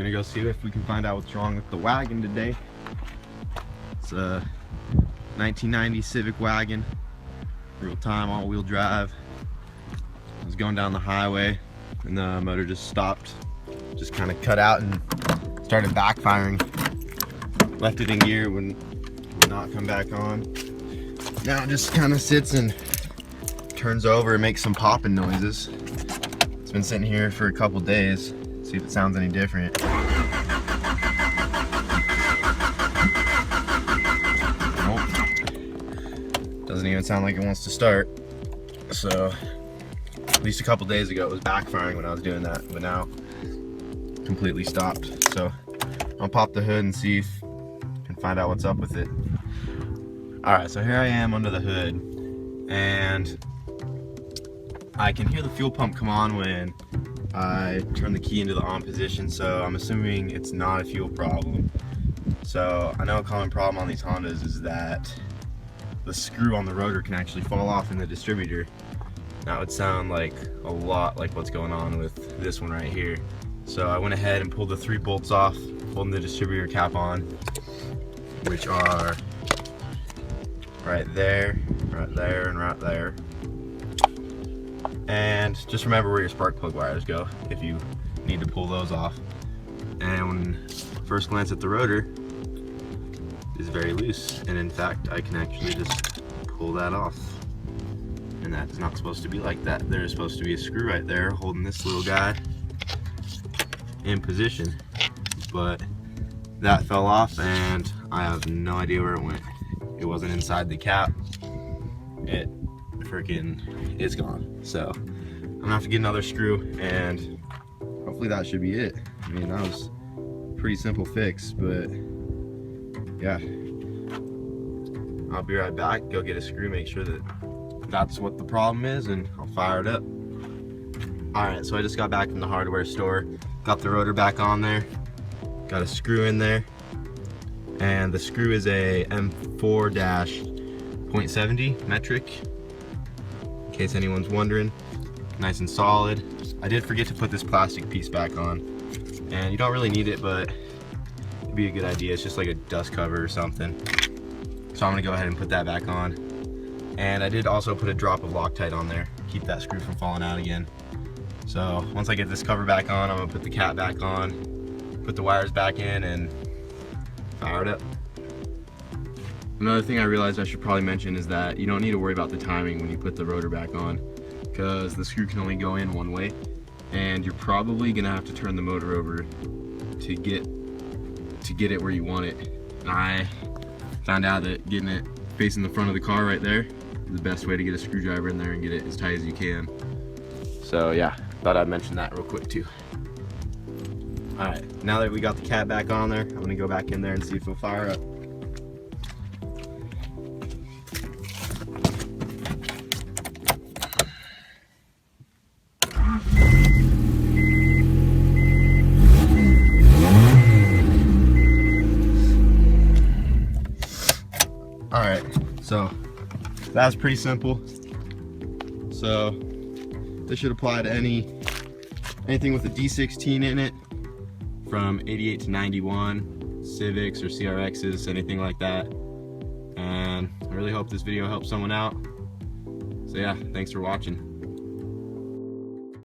Gonna go see if we can find out what's wrong with the wagon today. It's a 1990 Civic Wagon, real time all-wheel drive. I was going down the highway and the motor just stopped, just kind of cut out and started backfiring. Left it in gear, would not come back on. Now it just kind of sits and turns over and makes some popping noises. It's been sitting here for a couple days. See if it sounds any different. Nope. Doesn't even sound like it wants to start. So at least a couple days ago it was backfiring when I was doing that, but now completely stopped. So I'll pop the hood and see if I can find out what's up with it. Alright, so here I am under the hood, and I can hear the fuel pump come on when I turn the key into the on position, so I'm assuming it's not a fuel problem. So I know a common problem on these Hondas is that the screw on the rotor can actually fall off in the distributor. That would sound like a lot like what's going on with this one right here. So I went ahead and pulled the 3 bolts off, holding the distributor cap on, which are right there, and right there. And just remember where your spark plug wires go if you need to pull those off. And when first glance at the rotor, is very loose, and in fact I can actually just pull that off. And that's not supposed to be like that. There's supposed to be a screw right there holding this little guy in position, but that fell off and I have no idea where it went. It wasn't inside the cap. It freaking is gone. So I'm gonna have to get another screw, and hopefully that should be it. I mean, that was a pretty simple fix, but yeah. I'll be right back, go get a screw, make sure that that's what the problem is, and I'll fire it up. Alright, so I just got back from the hardware store, got the rotor back on there, got a screw in there, and the screw is a M4-.70 metric, in case anyone's wondering. Nice and solid. I did forget to put this plastic piece back on, and you don't really need it, but it'd be a good idea. It's just like a dust cover or something. So I'm gonna go ahead and put that back on. And I did also put a drop of Loctite on there, keep that screw from falling out again. So once I get this cover back on, I'm gonna put the cap back on, put the wires back in, and fire it up. Another thing I realized I should probably mention is that you don't need to worry about the timing when you put the rotor back on, because the screw can only go in one way, and you're probably gonna have to turn the motor over to get it where you want it. And I found out that getting it facing the front of the car right there is the best way to get a screwdriver in there and get it as tight as you can. So yeah, thought I'd mention that real quick too. Alright, now that we got the cap back on there, I'm gonna go back in there and see if it'll fire up. Alright, so that was pretty simple. So this should apply to anything with a D16 in it, from 88 to 91, Civics or CRXs, anything like that. And I really hope this video helps someone out. So yeah, thanks for watching.